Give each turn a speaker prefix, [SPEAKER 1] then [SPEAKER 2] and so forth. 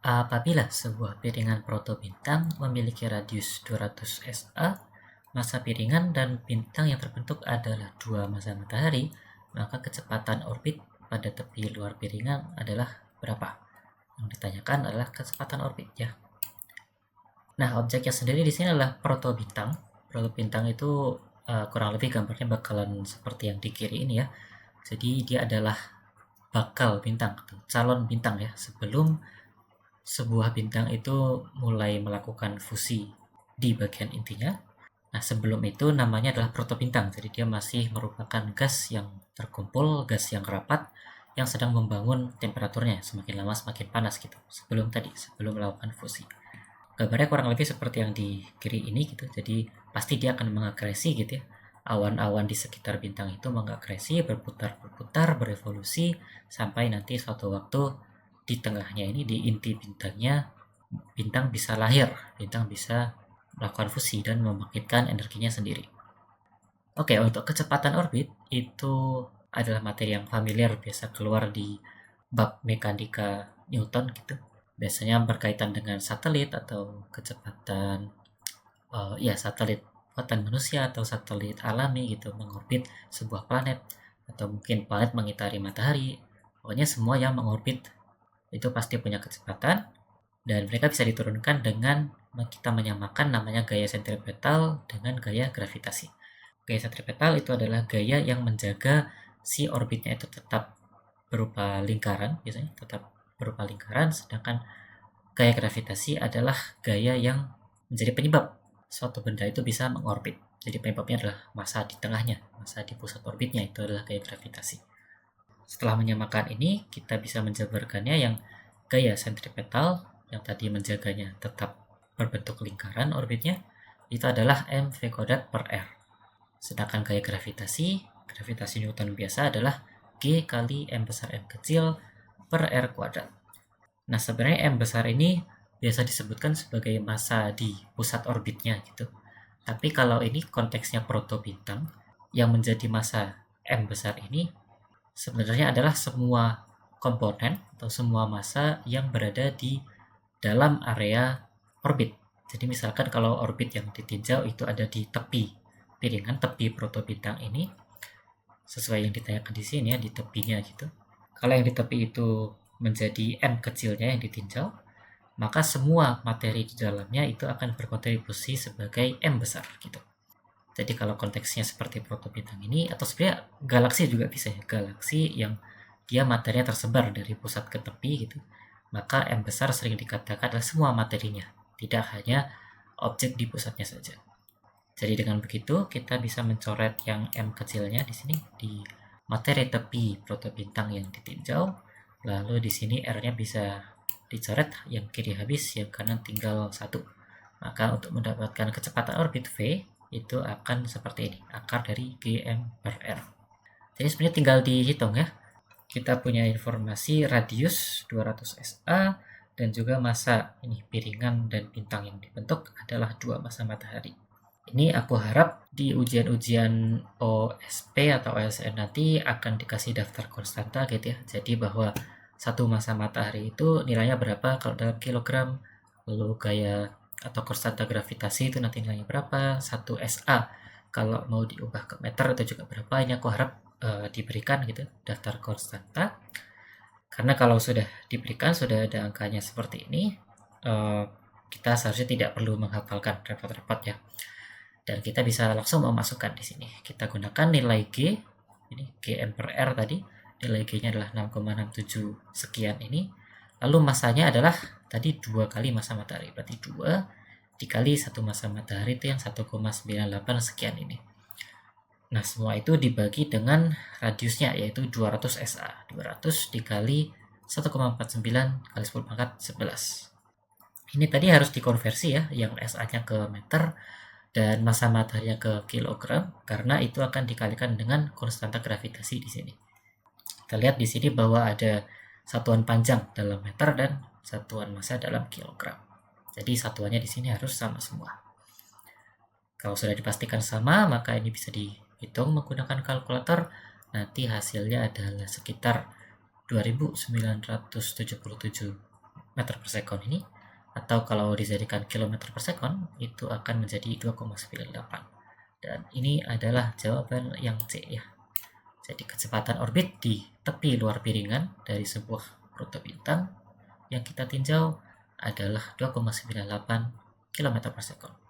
[SPEAKER 1] Apabila sebuah piringan protobintang memiliki radius 200 SA, masa piringan dan bintang yang terbentuk adalah dua masa matahari, maka kecepatan orbit pada tepi luar piringan adalah berapa? Yang ditanyakan adalah kecepatan orbit ya. Nah, objeknya sendiri di sini adalah protobintang. Protobintang itu kurang lebih gambarnya bakalan seperti yang di kiri ini ya. Jadi dia adalah bakal bintang, calon bintang ya, sebelum sebuah bintang itu mulai melakukan fusi di bagian intinya. Nah, sebelum itu namanya adalah protobintang. Jadi dia masih merupakan gas yang terkumpul, gas yang rapat, yang sedang membangun temperaturnya. Semakin lama semakin panas gitu. Sebelum melakukan fusi. Gambarnya kurang lebih seperti yang di kiri ini gitu. Jadi pasti dia akan mengakresi gitu ya. Awan-awan di sekitar bintang itu mengakresi, berputar, berevolusi, sampai nanti suatu waktu di tengahnya ini, di inti bintangnya, bintang bisa lahir, bintang bisa melakukan fusi dan membangkitkan energinya sendiri. Oke, untuk kecepatan orbit itu adalah materi yang familiar, biasa keluar di bab mekanika Newton gitu. Biasanya berkaitan dengan satelit atau kecepatan satelit buatan manusia atau satelit alami gitu mengorbit sebuah planet, atau mungkin planet mengitari matahari. Pokoknya semua yang mengorbit itu pasti punya kecepatan, dan mereka bisa diturunkan dengan kita menyamakan namanya gaya sentripetal dengan gaya gravitasi. Gaya sentripetal itu adalah gaya yang menjaga si orbitnya itu tetap berupa lingkaran, biasanya tetap berupa lingkaran, sedangkan gaya gravitasi adalah gaya yang menjadi penyebab suatu benda itu bisa mengorbit. Jadi penyebabnya adalah massa di tengahnya, massa di pusat orbitnya, itu adalah gaya gravitasi. Setelah menyamakan ini, kita bisa menjabarkannya yang gaya sentripetal yang tadi menjaganya tetap berbentuk lingkaran orbitnya, itu adalah mv kuadrat per r. Sedangkan gaya gravitasi Newton biasa adalah G kali M besar M kecil per R kuadrat. Nah, sebenarnya M besar ini biasa disebutkan sebagai massa di pusat orbitnya gitu. Tapi kalau ini konteksnya protobintang, yang menjadi massa M besar ini sebenarnya adalah semua komponen atau semua massa yang berada di dalam area orbit. Jadi misalkan kalau orbit yang ditinjau itu ada di tepi piringan, tepi protobintang ini, sesuai yang ditanyakan di sini ya, di tepinya gitu. Kalau yang di tepi itu menjadi M kecilnya yang ditinjau, maka semua materi di dalamnya itu akan berkontribusi sebagai M besar gitu. Jadi kalau konteksnya seperti protobintang ini, atau sebenarnya galaksi juga bisa ya, galaksi yang dia materinya tersebar dari pusat ke tepi gitu, maka M besar sering dikatakan adalah semua materinya, tidak hanya objek di pusatnya saja. Jadi dengan begitu kita bisa mencoret yang M kecilnya di sini di materi tepi protobintang yang ditinjau, lalu di sini R-nya bisa dicoret, yang kiri habis, yang kanan tinggal 1. Maka untuk mendapatkan kecepatan orbit V itu akan seperti ini, akar dari Gm per R. Jadi sebenarnya tinggal dihitung ya. Kita punya informasi radius 200 SA dan juga massa ini piringan dan bintang yang dibentuk adalah dua massa matahari. Ini aku harap di ujian-ujian OSP atau OSN nanti akan dikasih daftar konstanta gitu ya. Jadi bahwa satu massa matahari itu nilainya berapa kalau dalam kilogram, lalu gaya atau konstanta gravitasi itu nanti nilainya berapa, 1 SA kalau mau diubah ke meter itu juga berapa. Ini aku harap diberikan gitu daftar konstanta, karena kalau sudah diberikan, sudah ada angkanya seperti ini, kita seharusnya tidak perlu menghafalkan repot-repot ya, dan kita bisa langsung memasukkan di sini. Kita gunakan nilai G, ini Gm per R tadi, nilai G-nya adalah 6,67 sekian ini, lalu massanya adalah tadi 2 kali massa matahari, berarti 2 dikali 1 massa matahari itu yang 1,98 sekian ini. Nah, semua itu dibagi dengan radiusnya, yaitu 200 SA. 200 dikali 1,49 kali 10 pangkat 11. Ini tadi harus dikonversi ya, yang SA-nya ke meter dan massa mataharinya ke kilogram, karena itu akan dikalikan dengan konstanta gravitasi di sini. Kita lihat di sini bahwa ada satuan panjang dalam meter dan satuan massa dalam kilogram. Jadi satuannya di sini harus sama semua. Kalau sudah dipastikan sama, maka ini bisa dihitung menggunakan kalkulator. Nanti hasilnya adalah sekitar 2977 meter per sekon ini, atau kalau dijadikan kilometer per sekon, itu akan menjadi 2,98. Dan ini adalah jawaban yang C ya. Jadi kecepatan orbit di tepi luar piringan dari sebuah protobintang yang kita tinjau adalah 2,98 km per sekon.